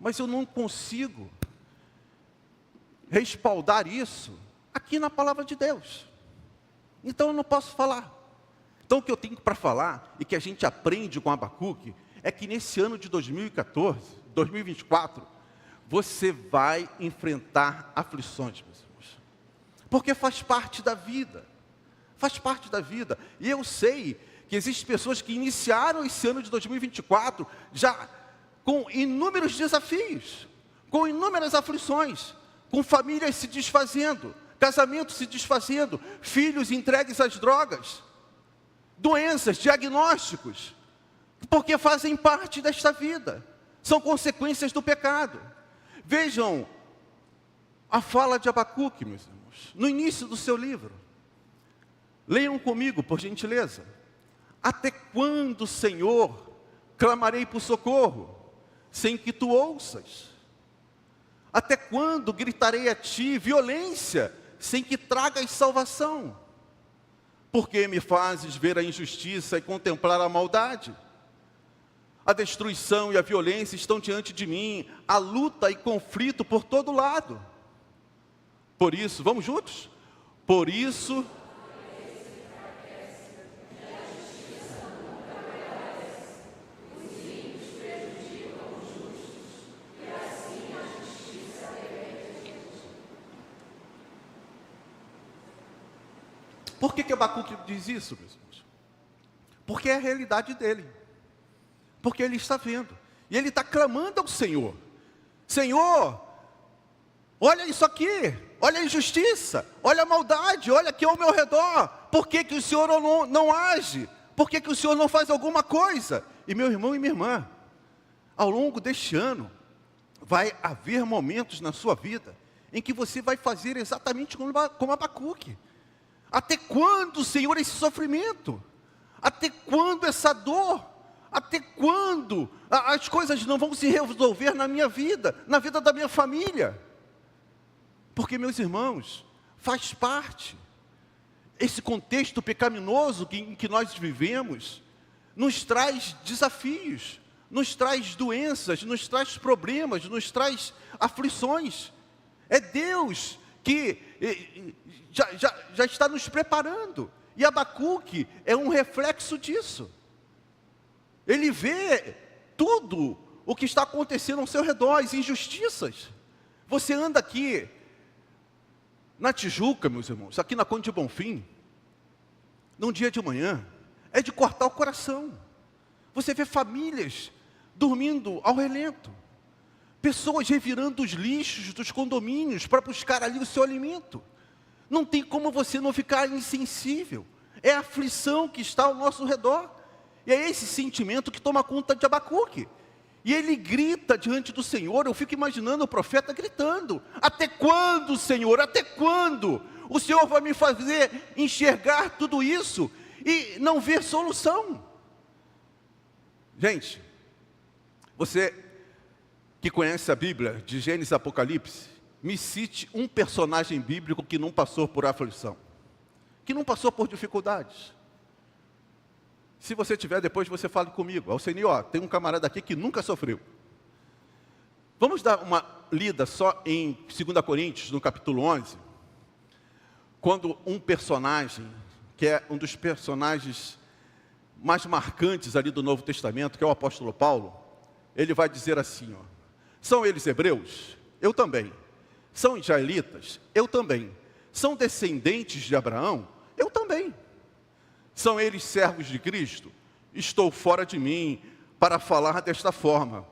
mas eu não consigo respaldar isso aqui na palavra de Deus. Então eu não posso falar. Então o que eu tenho para falar, e que a gente aprende com Abacuque, é que nesse ano de 2014, 2024, você vai enfrentar aflições, meus irmãos. Porque faz parte da vida. Faz parte da vida. E eu sei que existem pessoas que iniciaram esse ano de 2024 já com inúmeros desafios, com inúmeras aflições, com famílias se desfazendo, casamentos se desfazendo, filhos entregues às drogas, doenças, diagnósticos, porque fazem parte desta vida, são consequências do pecado. Vejam a fala de Abacuque, meus irmãos, no início do seu livro. Leiam comigo, por gentileza. Até quando, Senhor, clamarei por socorro, sem que tu ouças? Até quando gritarei a ti violência, sem que tragas salvação? Porque me fazes ver a injustiça e contemplar a maldade? A destruição e a violência estão diante de mim, a luta e conflito por todo lado. Por isso, vamos juntos? Por isso, por que Abacuque diz isso, meus irmãos? Porque é a realidade dele. Porque ele está vendo. E ele está clamando ao Senhor. Senhor, olha isso aqui. Olha a injustiça. Olha a maldade. Olha aqui ao meu redor. Por que o Senhor não age? Por que o Senhor não faz alguma coisa? E meu irmão e minha irmã, ao longo deste ano, vai haver momentos na sua vida em que você vai fazer exatamente como Abacuque. Até quando, Senhor, esse sofrimento? Até quando essa dor? Até quando as coisas não vão se resolver na minha vida, na vida da minha família? Porque, meus irmãos, faz parte. Esse contexto pecaminoso em que nós vivemos, nos traz desafios, nos traz doenças, nos traz problemas, nos traz aflições. É Deus que já está nos preparando. E Abacuque é um reflexo disso. Ele vê tudo o que está acontecendo ao seu redor, as injustiças. Você anda aqui na Tijuca, meus irmãos, aqui na Conde de Bonfim, num dia de manhã, é de cortar o coração. Você vê famílias dormindo ao relento, pessoas revirando os lixos dos condomínios para buscar ali o seu alimento. Não tem como você não ficar insensível. É a aflição que está ao nosso redor. E é esse sentimento que toma conta de Abacuque. E ele grita diante do Senhor. Eu fico imaginando o profeta gritando: até quando, Senhor? Até quando? O Senhor vai me fazer enxergar tudo isso e não ver solução? Gente, você que conhece a Bíblia, de Gênesis a Apocalipse, me cite um personagem bíblico que não passou por aflição, que não passou por dificuldades. Se você tiver, depois você fale comigo. Alceni, tem um camarada aqui que nunca sofreu. Vamos dar uma lida só em 2 Coríntios, no capítulo 11, quando um personagem, que é um dos personagens mais marcantes ali do Novo Testamento, que é o apóstolo Paulo, ele vai dizer assim, são eles hebreus? Eu também. São israelitas? Eu também. São descendentes de Abraão? Eu também. São eles servos de Cristo? Estou fora de mim para falar desta forma.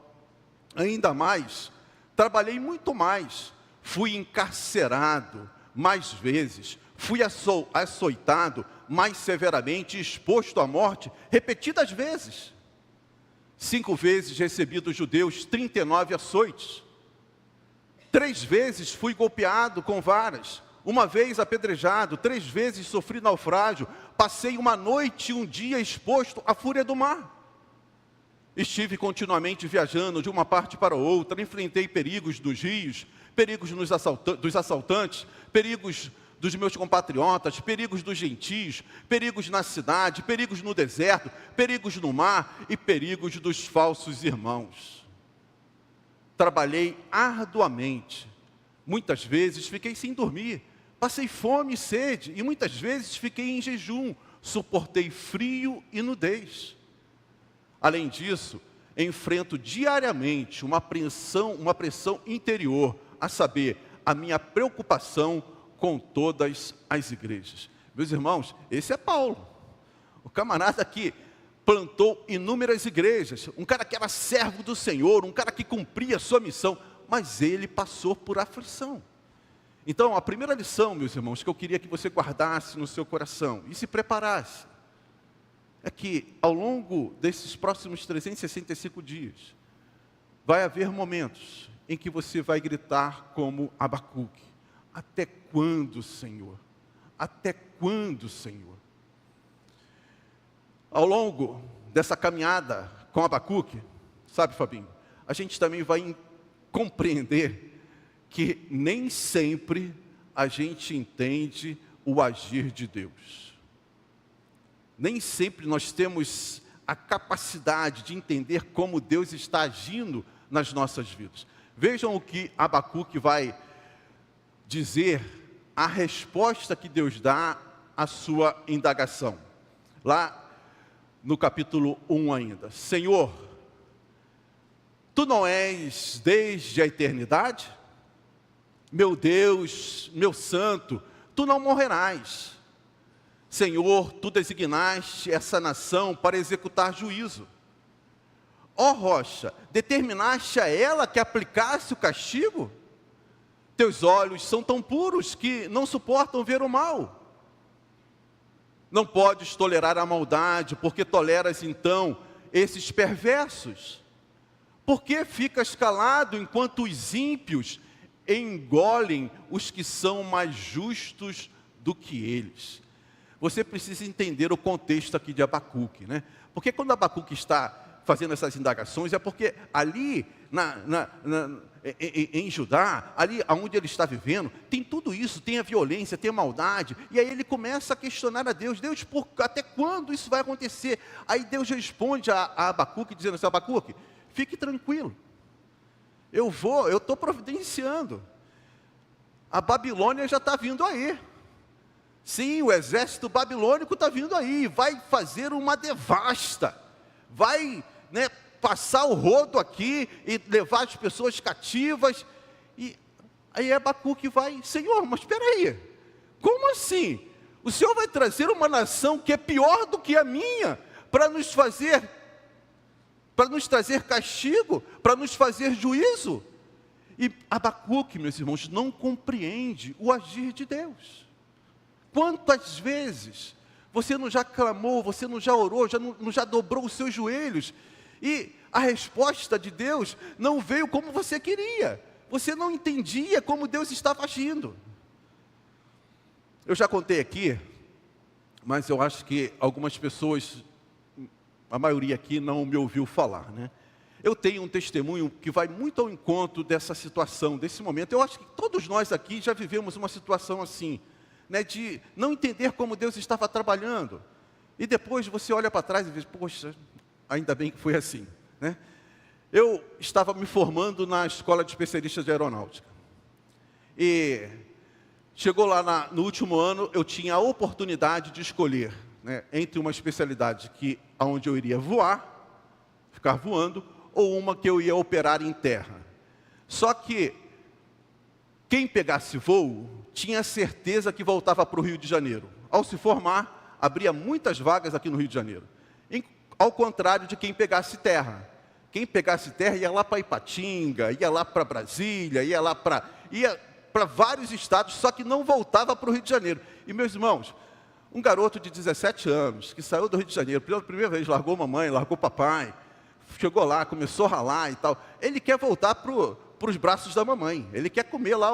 Ainda mais, trabalhei muito mais, fui encarcerado mais vezes, fui açoitado mais severamente, exposto à morte repetidas vezes. 5 vezes recebi dos judeus 39 açoites. 3 vezes fui golpeado com varas. 1 vez apedrejado. 3 vezes sofri naufrágio. Passei 1 noite e 1 dia exposto à fúria do mar. Estive continuamente viajando de uma parte para outra. Enfrentei perigos dos rios, perigos dos assaltantes, perigos dos meus compatriotas, perigos dos gentios, perigos na cidade, perigos no deserto, perigos no mar e perigos dos falsos irmãos. trabalhei arduamente. Muitas vezes fiquei sem dormir, passei fome e sede, e muitas vezes fiquei em jejum, suportei frio e nudez. Além disso, enfrento diariamente uma pressão interior, a saber, a minha preocupação com todas as igrejas. Meus irmãos, esse é Paulo, o camarada que plantou inúmeras igrejas, um cara que era servo do Senhor, um cara que cumpria a sua missão, mas ele passou por aflição. Então, a primeira lição, meus irmãos, que eu queria que você guardasse no seu coração e se preparasse, é que ao longo desses próximos 365 dias, vai haver momentos em que você vai gritar como Abacuque: até quando, Senhor? Até quando, Senhor? Ao longo dessa caminhada com Abacuque, sabe, Fabinho, a gente também vai compreender que nem sempre a gente entende o agir de Deus. Nem sempre nós temos a capacidade de entender como Deus está agindo nas nossas vidas. Vejam o que Abacuque vai dizer, a resposta que Deus dá à sua indagação. Lá no capítulo 1 ainda. Senhor, Tu não és desde a eternidade? Meu Deus, meu santo, Tu não morrerás. Senhor, Tu designaste essa nação para executar juízo. Ó rocha, determinaste a ela que aplicasse o castigo? Teus olhos são tão puros que não suportam ver o mal. Não podes tolerar a maldade, porque toleras então esses perversos. Por que ficas calado enquanto os ímpios engolem os que são mais justos do que eles? Você precisa entender o contexto aqui de Abacuque, né? Porque quando Abacuque está fazendo essas indagações, é porque ali em Judá, ali onde ele está vivendo, tem tudo isso, tem a violência, tem a maldade, e aí ele começa a questionar a Deus: Deus, até quando isso vai acontecer? Aí Deus responde a Abacuque, dizendo assim: Abacuque, fique tranquilo, eu estou providenciando, a Babilônia já está vindo aí, sim, o exército babilônico está vindo aí, vai fazer uma devasta, vai, passar o rodo aqui e levar as pessoas cativas. E aí Abacuque vai: Senhor, mas espera aí, como assim? O Senhor vai trazer uma nação que é pior do que a minha para nos trazer castigo, para nos fazer juízo? E Abacuque, meus irmãos, não compreende o agir de Deus. Quantas vezes você não já clamou, você não já orou, não já dobrou os seus joelhos, e a resposta de Deus não veio como você queria, você não entendia como Deus estava agindo. Eu já contei aqui, mas eu acho que algumas pessoas, a maioria aqui não me ouviu falar, né? Eu tenho um testemunho que vai muito ao encontro dessa situação, desse momento. Eu acho que todos nós aqui já vivemos uma situação assim, de não entender como Deus estava trabalhando, e depois você olha para trás e diz: poxa, ainda bem que foi assim, né? Eu estava me formando na Escola de Especialistas de Aeronáutica, e chegou lá no último ano, eu tinha a oportunidade de escolher, entre uma especialidade onde eu iria voar, ficar voando, ou uma que eu ia operar em terra. Só que quem pegasse voo tinha certeza que voltava para o Rio de Janeiro. Ao se formar, abria muitas vagas aqui no Rio de Janeiro. Ao contrário de quem pegasse terra. Quem pegasse terra ia lá para Ipatinga, ia lá para Brasília, ia para vários estados, só que não voltava para o Rio de Janeiro. E, meus irmãos, um garoto de 17 anos, que saiu do Rio de Janeiro, pela primeira vez, largou mamãe, largou papai, chegou lá, começou a ralar e tal, ele quer voltar para os braços da mamãe, ele quer comer lá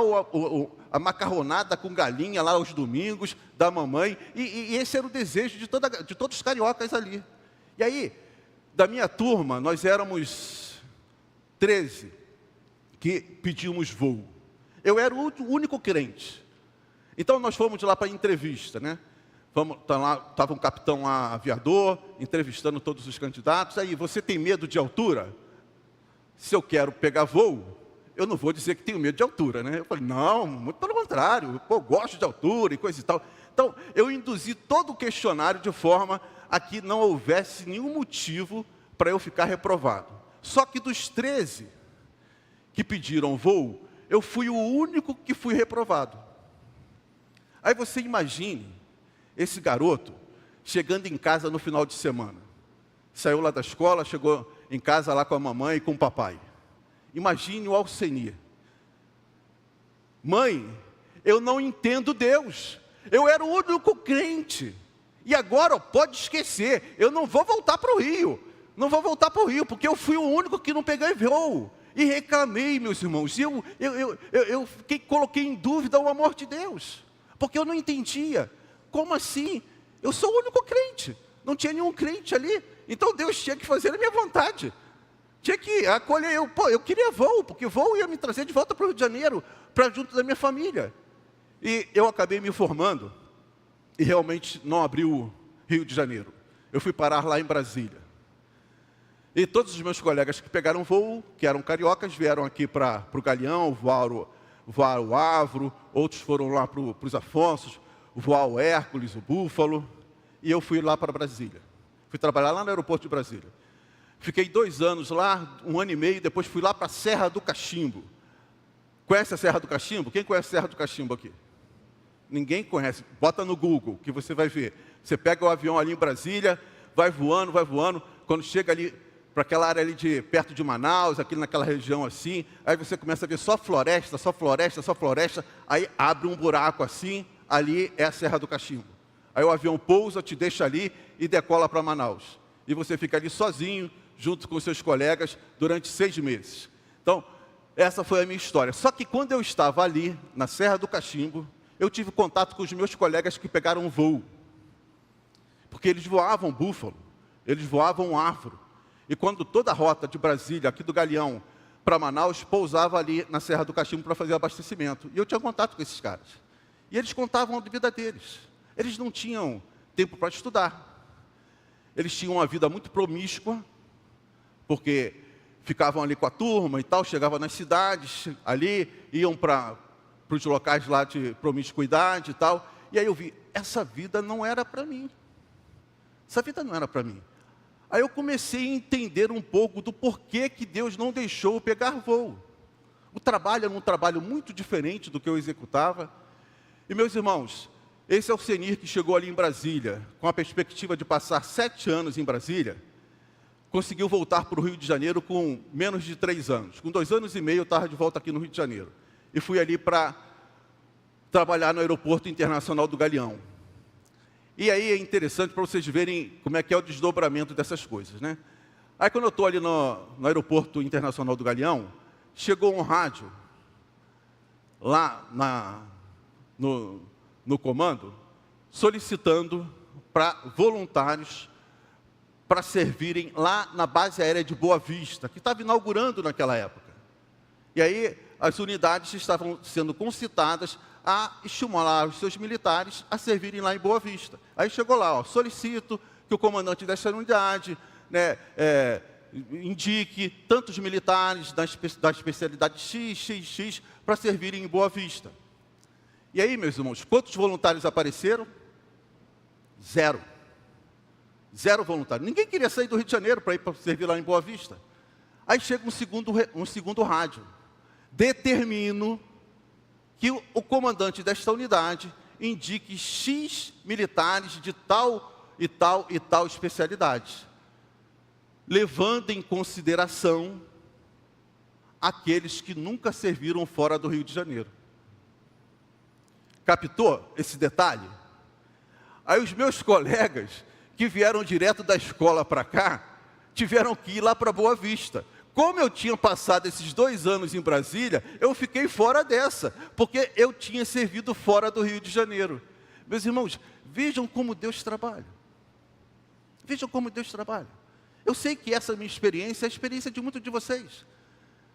a macarronada com galinha lá aos domingos da mamãe, e esse era o desejo de todos os cariocas ali. E aí, da minha turma, nós éramos 13 que pedíamos voo. Eu era o único crente. Então nós fomos lá para a entrevista, né? Estava um capitão lá, aviador, entrevistando todos os candidatos. Aí: você tem medo de altura? se eu quero pegar voo, eu não vou dizer que tenho medo de altura, né? Eu falei, não, muito pelo contrário, eu gosto de altura e coisa e tal. Então, eu induzi todo o questionário de forma a que não houvesse nenhum motivo para eu ficar reprovado. Só que dos 13 que pediram voo, eu fui o único que fui reprovado. Aí você imagine esse garoto chegando em casa no final de semana. Saiu lá da escola, chegou em casa lá com a mamãe e com o papai. Imagine o Alcenir. Mãe, eu não entendo Deus. Eu era o único crente. E agora, pode esquecer, eu não vou voltar para o Rio. Não vou voltar para o Rio, porque eu fui o único que não peguei voo. E reclamei, meus irmãos. Eu coloquei em dúvida o amor de Deus. Porque eu não entendia. Como assim? Eu sou o único crente. Não tinha nenhum crente ali. Então Deus tinha que fazer a minha vontade. Tinha que acolher eu. Eu queria voo, porque voo ia me trazer de volta para o Rio de Janeiro, para junto da minha família. E eu acabei me formando e realmente não abri o Rio de Janeiro. Eu fui parar lá em Brasília. E todos os meus colegas que pegaram voo, que eram cariocas, vieram aqui para o Galeão, voaram o Avro, outros foram lá para os Afonsos, voar o Hércules, o Búfalo, e eu fui lá para Brasília. Fui trabalhar lá no aeroporto de Brasília. Fiquei 2 anos lá, 1 ano e meio, depois fui lá para a Serra do Cachimbo. Conhece a Serra do Cachimbo? Quem conhece a Serra do Cachimbo aqui? Ninguém conhece. Bota no Google, que você vai ver. Você pega o avião ali em Brasília, vai voando, quando chega ali para aquela área ali perto de Manaus, aqui naquela região assim, aí você começa a ver só floresta, aí abre um buraco assim, ali é a Serra do Cachimbo. Aí o avião pousa, te deixa ali e decola para Manaus. E você fica ali sozinho, junto com seus colegas, durante 6 meses. Então, essa foi a minha história. Só que quando eu estava ali, na Serra do Cachimbo, eu tive contato com os meus colegas que pegaram um voo. Porque eles voavam Búfalo, eles voavam Avro. E quando toda a rota de Brasília, aqui do Galeão, para Manaus, pousava ali na Serra do Cachimbo para fazer abastecimento. E eu tinha contato com esses caras. E eles contavam a vida deles. Eles não tinham tempo para estudar. Eles tinham uma vida muito promíscua, porque ficavam ali com a turma e tal, chegavam nas cidades ali, iam para os locais lá de promiscuidade e tal. E aí eu vi, essa vida não era para mim. Essa vida não era para mim. Aí eu comecei a entender um pouco do porquê que Deus não deixou eu pegar voo. O trabalho era um trabalho muito diferente do que eu executava. E meus irmãos, esse é o Alcenir que chegou ali em Brasília, com a perspectiva de passar 7 anos em Brasília, conseguiu voltar para o Rio de Janeiro com menos de 3 anos. Com 2 anos e meio eu estava de volta aqui no Rio de Janeiro. E fui ali para trabalhar no Aeroporto Internacional do Galeão. E aí é interessante para vocês verem como é que é o desdobramento dessas coisas, né? Aí quando eu estou ali no Aeroporto Internacional do Galeão, chegou um rádio lá no comando, solicitando para voluntários para servirem lá na base aérea de Boa Vista, que estava inaugurando naquela época. E aí as unidades estavam sendo concitadas a estimular os seus militares a servirem lá em Boa Vista. Aí chegou lá, solicito que o comandante dessa unidade, né, indique tantos militares da especialidade XXX para servirem em Boa Vista. E aí, meus irmãos, quantos voluntários apareceram? 0. 0 voluntários. Ninguém queria sair do Rio de Janeiro para ir para servir lá em Boa Vista. Aí chega um segundo rádio. Determino que o comandante desta unidade indique X militares de tal e tal e tal especialidade, levando em consideração aqueles que nunca serviram fora do Rio de Janeiro. Captou esse detalhe? Aí os meus colegas, que vieram direto da escola para cá, tiveram que ir lá para Boa Vista. Como eu tinha passado esses 2 anos em Brasília, eu fiquei fora dessa, porque eu tinha servido fora do Rio de Janeiro. Meus irmãos, vejam como Deus trabalha. Vejam como Deus trabalha. Eu sei que essa minha experiência é a experiência de muitos de vocês.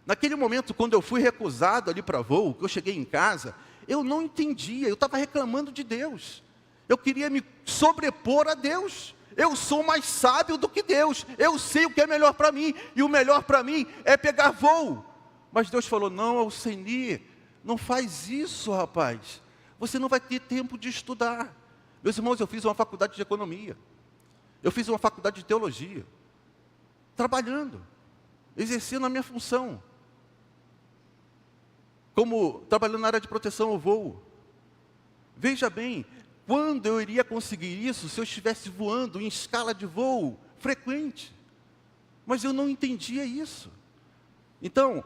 Naquele momento, quando eu fui recusado ali para voo, que eu cheguei em casa, eu não entendia, eu estava reclamando de Deus. Eu queria me sobrepor a Deus. Eu sou mais sábio do que Deus. Eu sei o que é melhor para mim. E o melhor para mim é pegar voo. Mas Deus falou, não, Alceni, não faz isso, rapaz. Você não vai ter tempo de estudar. Meus irmãos, eu fiz uma faculdade de economia. Eu fiz uma faculdade de teologia. Trabalhando. Exercendo a minha função. Como trabalhando na área de proteção ao voo. Veja bem, quando eu iria conseguir isso se eu estivesse voando em escala de voo frequente? Mas eu não entendia isso. Então,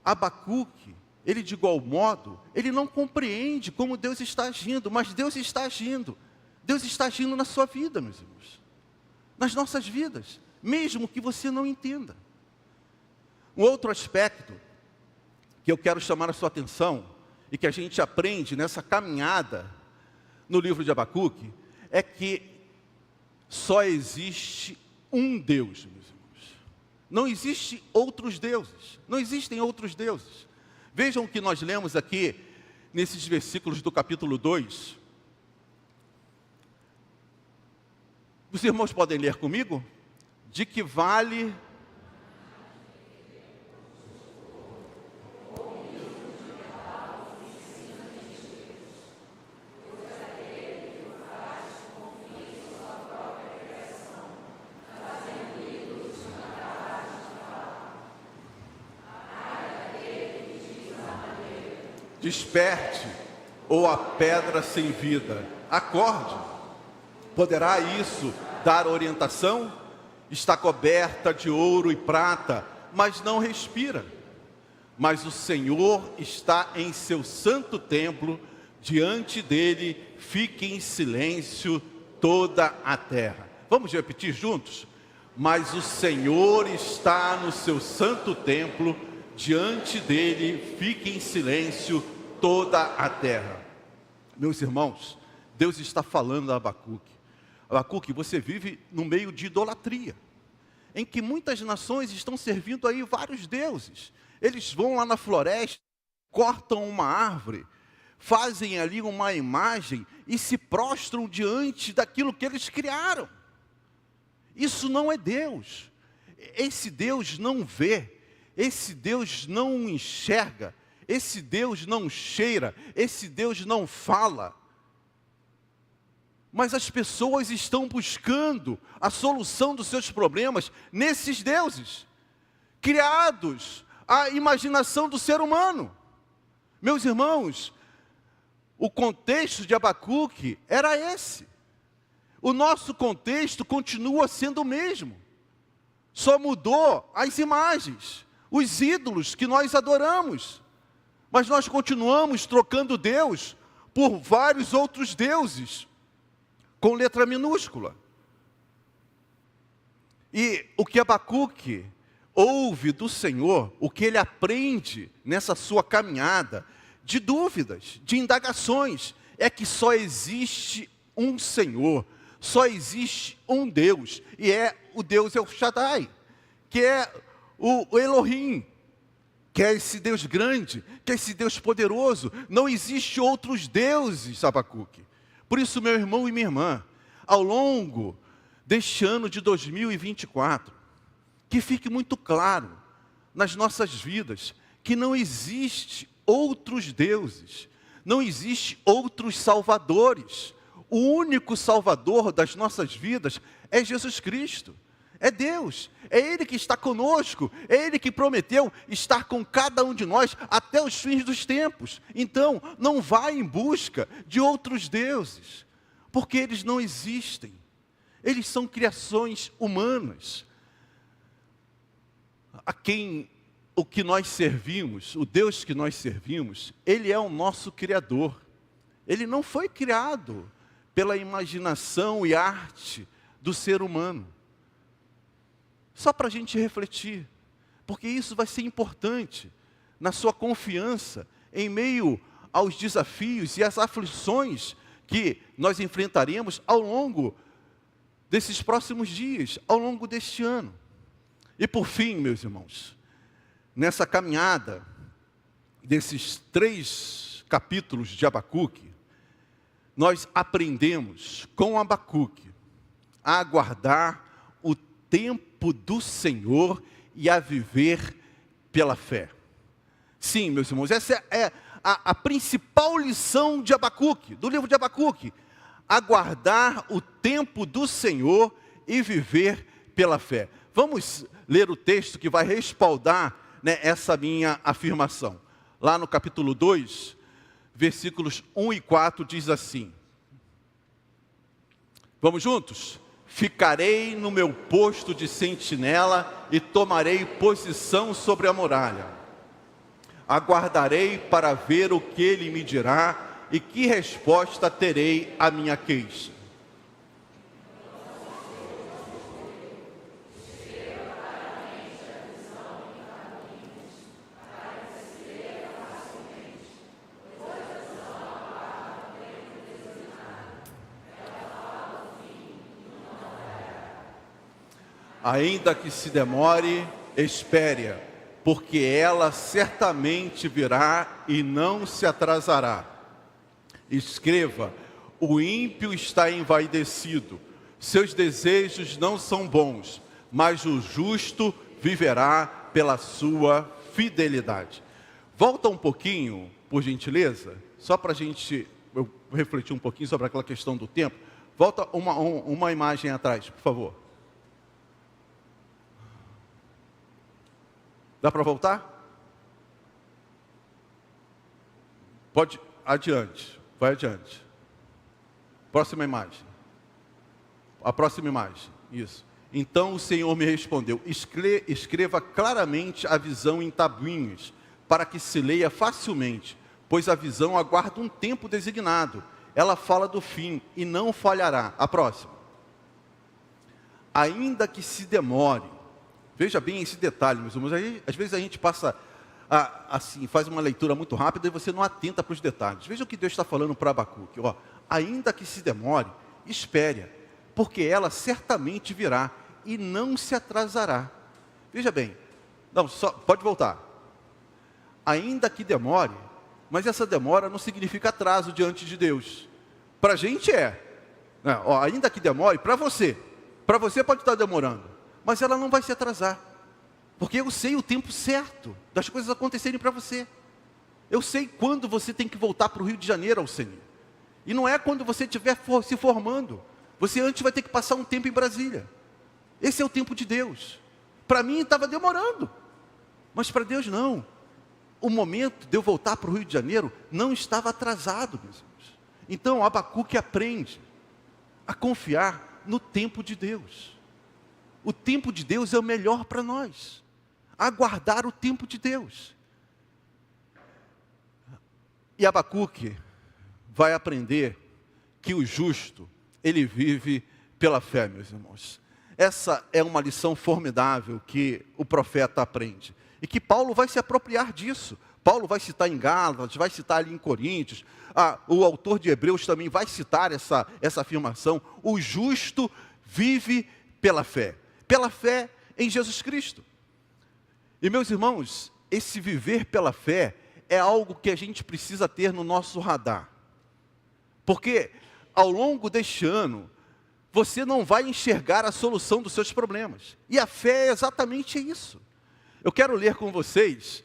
Abacuque, ele de igual modo, ele não compreende como Deus está agindo, mas Deus está agindo. Deus está agindo na sua vida, meus irmãos. Nas nossas vidas, mesmo que você não entenda. Um outro aspecto que eu quero chamar a sua atenção, e que a gente aprende nessa caminhada no livro de Abacuque, é que só existe um Deus, meus irmãos. Não existe outros deuses, não existem outros deuses. Vejam o que nós lemos aqui, nesses versículos do capítulo 2. Os irmãos podem ler comigo? De que vale... Desperte, ou a pedra sem vida, acorde. Poderá isso dar orientação? Está coberta de ouro e prata, mas não respira. Mas o Senhor está em seu santo templo, diante dele fique em silêncio toda a terra. Vamos repetir juntos? Mas o Senhor está no seu santo templo, diante dele fique em silêncio toda a terra. Meus irmãos, Deus está falando a Abacuque. Abacuque, você vive no meio de idolatria, em que muitas nações estão servindo aí vários deuses. Eles vão lá na floresta, cortam uma árvore, fazem ali uma imagem e se prostram diante daquilo que eles criaram. Isso não é Deus. Esse Deus não vê. Esse Deus não enxerga, esse Deus não cheira, esse Deus não fala. Mas as pessoas estão buscando a solução dos seus problemas nesses deuses, criados à imaginação do ser humano. Meus irmãos, o contexto de Abacuque era esse. O nosso contexto continua sendo o mesmo, só mudou as imagens. Os ídolos que nós adoramos, mas nós continuamos trocando Deus por vários outros deuses, com letra minúscula. E o que Abacuque ouve do Senhor, o que ele aprende nessa sua caminhada, de dúvidas, de indagações, é que só existe um Senhor, só existe um Deus, e é o Deus El Shaddai, que é o Elohim, que é esse Deus grande, que é esse Deus poderoso. Não existe outros deuses, Abacuque. Por isso, meu irmão e minha irmã, ao longo deste ano de 2024, que fique muito claro nas nossas vidas, que não existe outros deuses, não existe outros salvadores. O único salvador das nossas vidas é Jesus Cristo. É Deus, é Ele que está conosco, é Ele que prometeu estar com cada um de nós até os fins dos tempos. Então, não vá em busca de outros deuses, porque eles não existem. Eles são criações humanas. O que nós servimos, o Deus que nós servimos, Ele é o nosso Criador. Ele não foi criado pela imaginação e arte do ser humano. Só para a gente refletir, porque isso vai ser importante na sua confiança em meio aos desafios e às aflições que nós enfrentaremos ao longo desses próximos dias, ao longo deste ano. E por fim, meus irmãos, nessa caminhada desses 3 capítulos de Abacuque, nós aprendemos com Abacuque a aguardar o tempo do Senhor e a viver pela fé. Sim, meus irmãos, essa é a principal lição de Abacuque, do livro de Abacuque. Aguardar o tempo do Senhor e viver pela fé. Vamos ler o texto que vai respaldar, né, essa minha afirmação. Lá no capítulo 2, versículos 1 e 4, diz assim. Vamos juntos? Ficarei no meu posto de sentinela e tomarei posição sobre a muralha. Aguardarei para ver o que ele me dirá e que resposta terei à minha queixa. Ainda que se demore, espere, porque ela certamente virá e não se atrasará. Escreva: o ímpio está envaidecido, seus desejos não são bons, mas o justo viverá pela sua fidelidade. Volta um pouquinho, por gentileza, só para a gente refletir um pouquinho sobre aquela questão do tempo. Volta uma imagem atrás, por favor. Dá para voltar? Pode, adiante, vai adiante. Próxima imagem. A próxima imagem, isso. Então o Senhor me respondeu: escreva claramente a visão em tabuinhas, para que se leia facilmente, pois a visão aguarda um tempo designado. Ela fala do fim e não falhará. A próxima. Ainda que se demore. Veja bem esse detalhe, meus irmãos. Aí, às vezes a gente passa, assim, faz uma leitura muito rápida e você não atenta para os detalhes. Veja o que Deus está falando para Abacuque. Ó, ainda que se demore, espere, porque ela certamente virá e não se atrasará. Veja bem, não, só, pode voltar. Ainda que demore, mas essa demora não significa atraso diante de Deus. Para a gente é. Ó, ainda que demore, para você pode estar demorando. Mas ela não vai se atrasar, porque eu sei o tempo certo das coisas acontecerem para você. Eu sei quando você tem que voltar para o Rio de Janeiro ao Senhor. E não é quando você estiver se formando. Você antes vai ter que passar um tempo em Brasília. Esse é o tempo de Deus. Para mim estava demorando, mas para Deus não. O momento de eu voltar para o Rio de Janeiro não estava atrasado, meus irmãos. Então Abacuque aprende a confiar no tempo de Deus. O tempo de Deus é o melhor para nós. Aguardar o tempo de Deus. E Abacuque vai aprender que o justo, ele vive pela fé, meus irmãos. Essa é uma lição formidável que o profeta aprende. E que Paulo vai se apropriar disso. Paulo vai citar em Gálatas, vai citar ali em Coríntios. O autor de Hebreus também vai citar essa afirmação. O justo vive pela fé. Pela fé em Jesus Cristo. E meus irmãos, esse viver pela fé é algo que a gente precisa ter no nosso radar. Porque ao longo deste ano, você não vai enxergar a solução dos seus problemas. E a fé é exatamente isso. Eu quero ler com vocês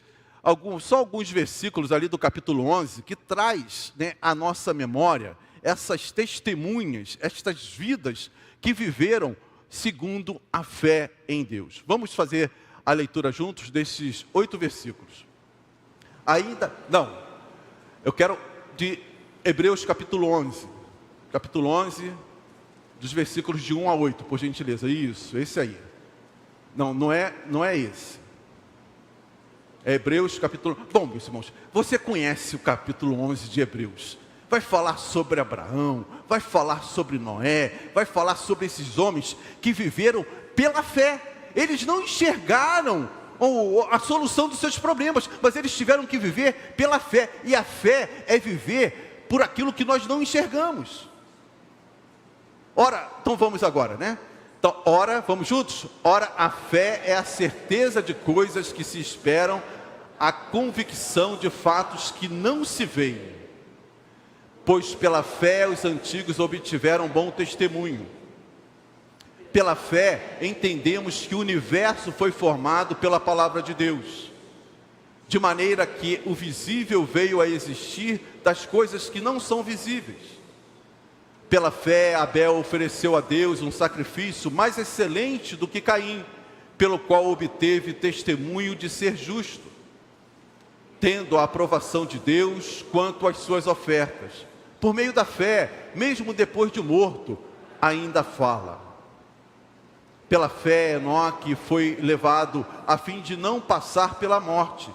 só alguns versículos ali do capítulo 11, que traz, né, à nossa memória essas testemunhas, estas vidas que viveram segundo a fé em Deus. Vamos fazer a leitura juntos desses 8 versículos. Eu quero de Hebreus capítulo 11. Capítulo 11, dos versículos de 1 a 8, por gentileza. Isso, esse aí. Não é esse. É Hebreus capítulo... Bom, meus irmãos, você conhece o capítulo 11 de Hebreus. Vai falar sobre Abraão, vai falar sobre Noé, vai falar sobre esses homens que viveram pela fé. Eles não enxergaram a solução dos seus problemas, mas eles tiveram que viver pela fé. E a fé é viver por aquilo que nós não enxergamos. Ora, então vamos agora, né? Então, vamos juntos? Ora, a fé é a certeza de coisas que se esperam, a convicção de fatos que não se veem. Pois pela fé os antigos obtiveram bom testemunho. Pela fé, entendemos que o universo foi formado pela palavra de Deus, de maneira que o visível veio a existir das coisas que não são visíveis. Pela fé, Abel ofereceu a Deus um sacrifício mais excelente do que Caim, pelo qual obteve testemunho de ser justo, tendo a aprovação de Deus quanto às suas ofertas. Por meio da fé, mesmo depois de morto, ainda fala. Pela fé, Enoque foi levado a fim de não passar pela morte.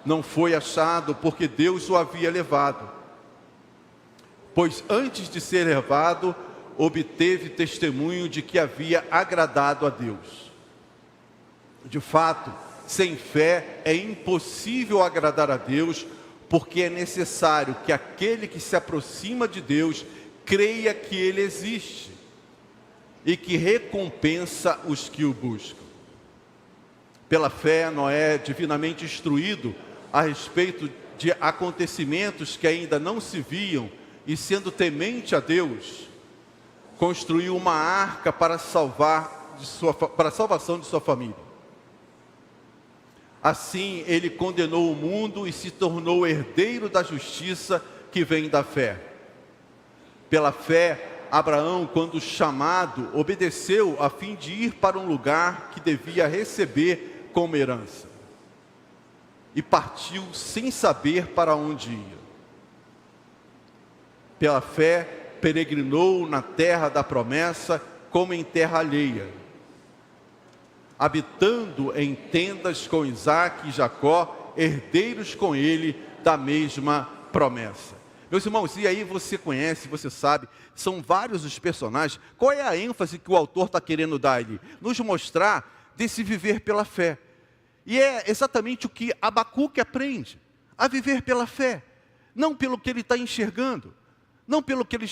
Não foi achado porque Deus o havia levado. Pois antes de ser levado, obteve testemunho de que havia agradado a Deus. De fato, sem fé é impossível agradar a Deus, porque é necessário que aquele que se aproxima de Deus creia que Ele existe e que recompensa os que o buscam. Pela fé, Noé, divinamente instruído a respeito de acontecimentos que ainda não se viam, e sendo temente a Deus, construiu uma arca para a salvação de sua família. Assim, ele condenou o mundo e se tornou herdeiro da justiça que vem da fé. Pela fé, Abraão, quando chamado, obedeceu a fim de ir para um lugar que devia receber como herança. E partiu sem saber para onde ia. Pela fé, peregrinou na terra da promessa como em terra alheia, habitando em tendas com Isaque e Jacó, herdeiros com ele da mesma promessa. Meus irmãos, e aí você conhece, você sabe, são vários os personagens. Qual é a ênfase que o autor está querendo dar ali? Nos mostrar desse viver pela fé. E é exatamente o que Abacuque aprende, a viver pela fé, não pelo que ele está enxergando, não pelo que ele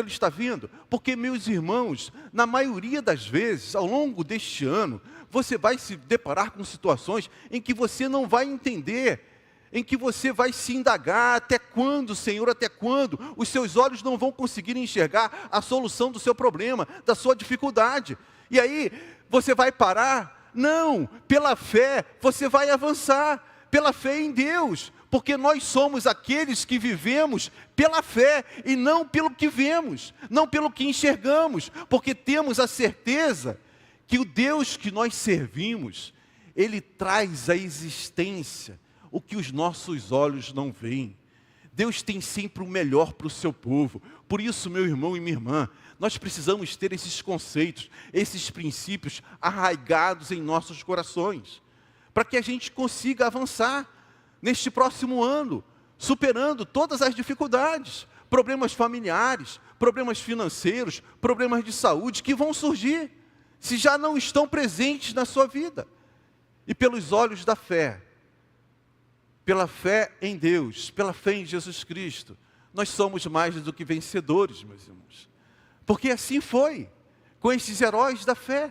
está vendo, porque, meus irmãos, na maioria das vezes, ao longo deste ano, você vai se deparar com situações em que você não vai entender, em que você vai se indagar: até quando, Senhor, até quando? Os seus olhos não vão conseguir enxergar a solução do seu problema, da sua dificuldade. E aí, você vai parar? Não, pela fé, você vai avançar, pela fé em Deus, porque nós somos aqueles que vivemos pela fé e não pelo que vemos, não pelo que enxergamos, porque temos a certeza que o Deus que nós servimos, Ele traz à existência o que os nossos olhos não veem. Deus tem sempre o melhor para o seu povo. Por isso, meu irmão e minha irmã, nós precisamos ter esses conceitos, esses princípios arraigados em nossos corações, para que a gente consiga avançar neste próximo ano, superando todas as dificuldades, problemas familiares, problemas financeiros, problemas de saúde que vão surgir, se já não estão presentes na sua vida. E pelos olhos da fé, pela fé em Deus, pela fé em Jesus Cristo, nós somos mais do que vencedores, meus irmãos. Porque assim foi com esses heróis da fé.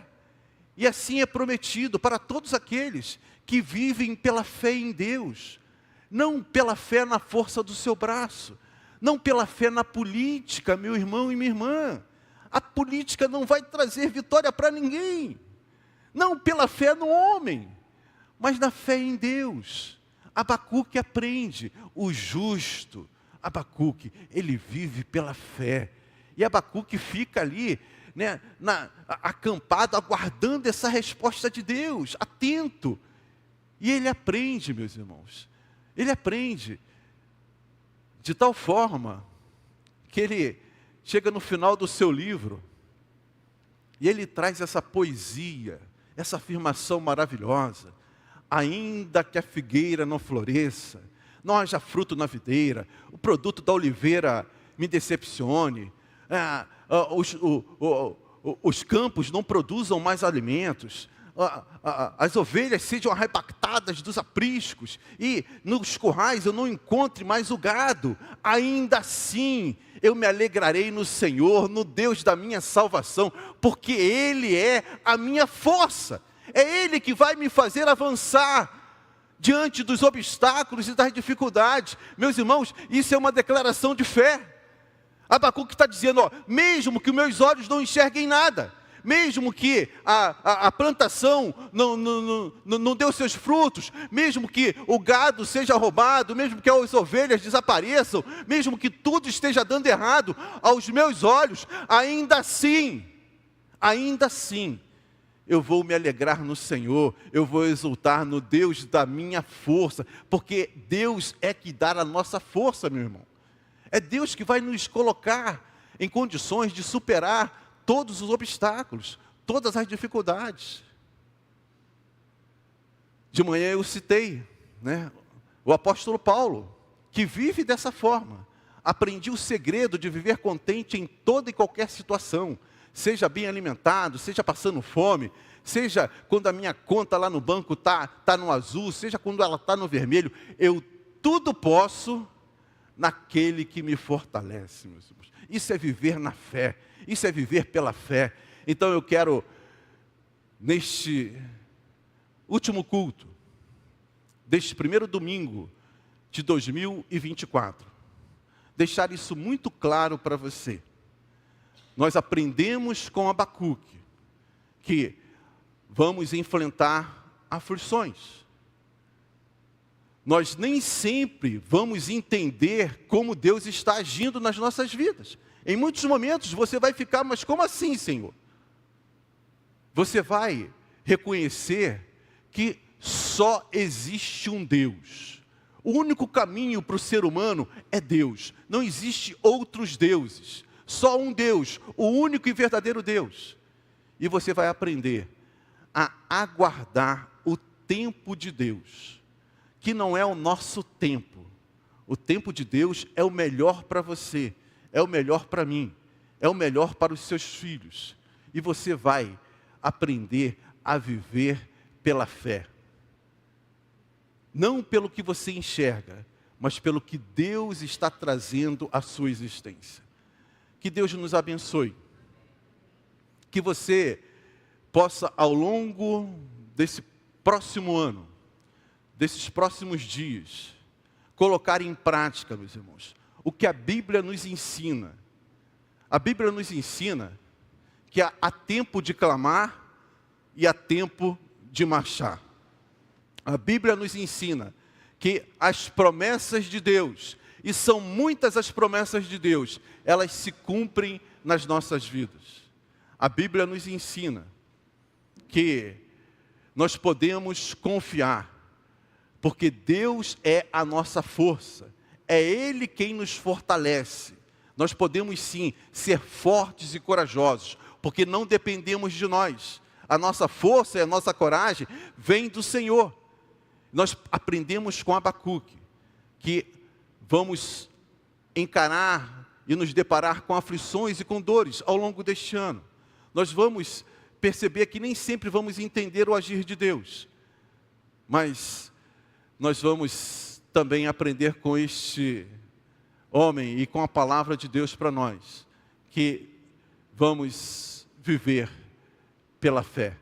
E assim é prometido para todos aqueles que vivem pela fé em Deus, não pela fé na força do seu braço, não pela fé na política, meu irmão e minha irmã. A política não vai trazer vitória para ninguém, não pela fé no homem, mas na fé em Deus. Abacuque aprende, o justo, Abacuque, ele vive pela fé, e Abacuque fica ali, acampado, aguardando essa resposta de Deus, atento, e ele aprende, meus irmãos, ele aprende, de tal forma, que ele chega no final do seu livro, e ele traz essa poesia, essa afirmação maravilhosa: ainda que a figueira não floresça, não haja fruto na videira, o produto da oliveira me decepcione, os campos não produzam mais alimentos, as ovelhas sejam arrebatadas dos apriscos, e nos currais eu não encontre mais o gado, ainda assim eu me alegrarei no Senhor, no Deus da minha salvação, porque Ele é a minha força, é Ele que vai me fazer avançar diante dos obstáculos e das dificuldades. Meus irmãos, isso é uma declaração de fé. Abacuque está dizendo, mesmo que meus olhos não enxerguem nada, mesmo que a plantação não deu seus frutos, mesmo que o gado seja roubado, mesmo que as ovelhas desapareçam, mesmo que tudo esteja dando errado aos meus olhos, ainda assim, eu vou me alegrar no Senhor, eu vou exultar no Deus da minha força, porque Deus é que dá a nossa força, meu irmão. É Deus que vai nos colocar em condições de superar todos os obstáculos, todas as dificuldades. De manhã eu citei, o apóstolo Paulo, que vive dessa forma. Aprendi o segredo de viver contente em toda e qualquer situação, seja bem alimentado, seja passando fome, seja quando a minha conta lá no banco tá no azul, seja quando ela está no vermelho, eu tudo posso naquele que me fortalece, meus irmãos. Isso é viver na fé, isso é viver pela fé. Então eu quero, neste último culto, deste primeiro domingo de 2024, deixar isso muito claro para você. Nós aprendemos com Abacuque que vamos enfrentar aflições. Nós nem sempre vamos entender como Deus está agindo nas nossas vidas. Em muitos momentos você vai ficar, mas como assim, Senhor? Você vai reconhecer que só existe um Deus. O único caminho para o ser humano é Deus. Não existe outros deuses. Só um Deus, o único e verdadeiro Deus. E você vai aprender a aguardar o tempo de Deus, que não é o nosso tempo. O tempo de Deus é o melhor para você, é o melhor para mim, é o melhor para os seus filhos. E você vai aprender a viver pela fé. Não pelo que você enxerga, mas pelo que Deus está trazendo à sua existência. Que Deus nos abençoe. Que você possa, ao longo desse próximo ano, desses próximos dias, colocar em prática, meus irmãos, o que a Bíblia nos ensina. A Bíblia nos ensina que há tempo de clamar e há tempo de marchar. A Bíblia nos ensina que as promessas de Deus, e são muitas as promessas de Deus, elas se cumprem nas nossas vidas. A Bíblia nos ensina que nós podemos confiar, porque Deus é a nossa força, é Ele quem nos fortalece. Nós podemos sim ser fortes e corajosos, porque não dependemos de nós. A nossa força e a nossa coragem vem do Senhor. Nós aprendemos com Abacuque que vamos encarar e nos deparar com aflições e com dores ao longo deste ano. Nós vamos perceber que nem sempre vamos entender o agir de Deus, mas nós vamos também aprender com este homem e com a palavra de Deus para nós, que vamos viver pela fé.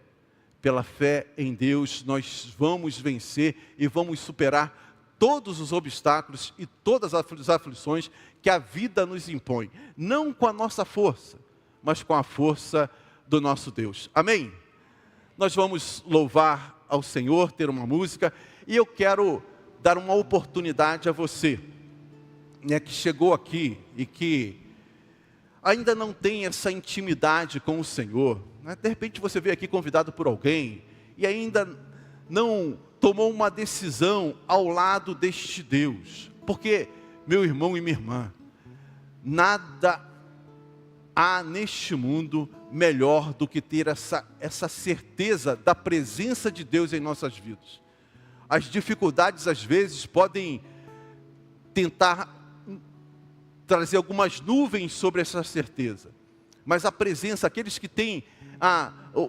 Pela fé em Deus, nós vamos vencer e vamos superar todos os obstáculos e todas as aflições que a vida nos impõe. Não com a nossa força, mas com a força do nosso Deus. Amém? Nós vamos louvar ao Senhor, ter uma música, e eu quero dar uma oportunidade a você, que chegou aqui e que ainda não tem essa intimidade com o Senhor. De repente você veio aqui convidado por alguém e ainda não tomou uma decisão ao lado deste Deus. Porque, meu irmão e minha irmã, nada há neste mundo melhor do que ter essa certeza da presença de Deus em nossas vidas. As dificuldades às vezes podem tentar trazer algumas nuvens sobre essa certeza, mas a presença, aqueles que têm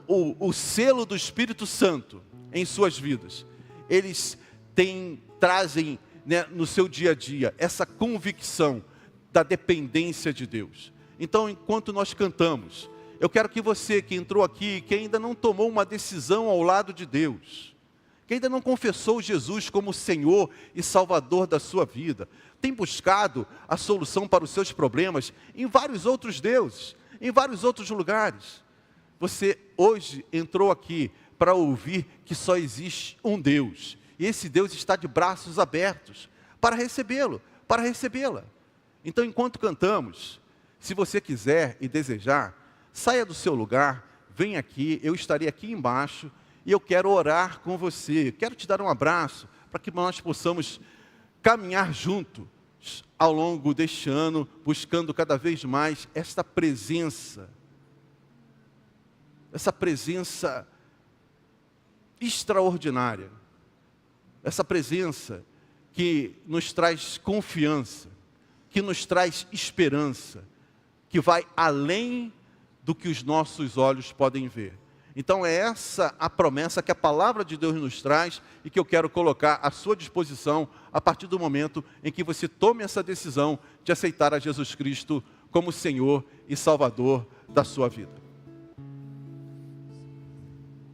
o selo do Espírito Santo em suas vidas, eles trazem, no seu dia a dia essa convicção da dependência de Deus. Então, enquanto nós cantamos, eu quero que você que entrou aqui, que ainda não tomou uma decisão ao lado de Deus, que ainda não confessou Jesus como Senhor e Salvador da sua vida, tem buscado a solução para os seus problemas em vários outros deuses, em vários outros lugares. Você hoje entrou aqui para ouvir que só existe um Deus. E esse Deus está de braços abertos para recebê-lo, para recebê-la. Então, enquanto cantamos, se você quiser e desejar, saia do seu lugar, vem aqui, eu estarei aqui embaixo e eu quero orar com você. Quero te dar um abraço para que nós possamos caminhar juntos ao longo deste ano, buscando cada vez mais essa presença extraordinária, essa presença que nos traz confiança, que nos traz esperança, que vai além do que os nossos olhos podem ver. Então é essa a promessa que a palavra de Deus nos traz e que eu quero colocar à sua disposição a partir do momento em que você tome essa decisão de aceitar a Jesus Cristo como Senhor e Salvador da sua vida.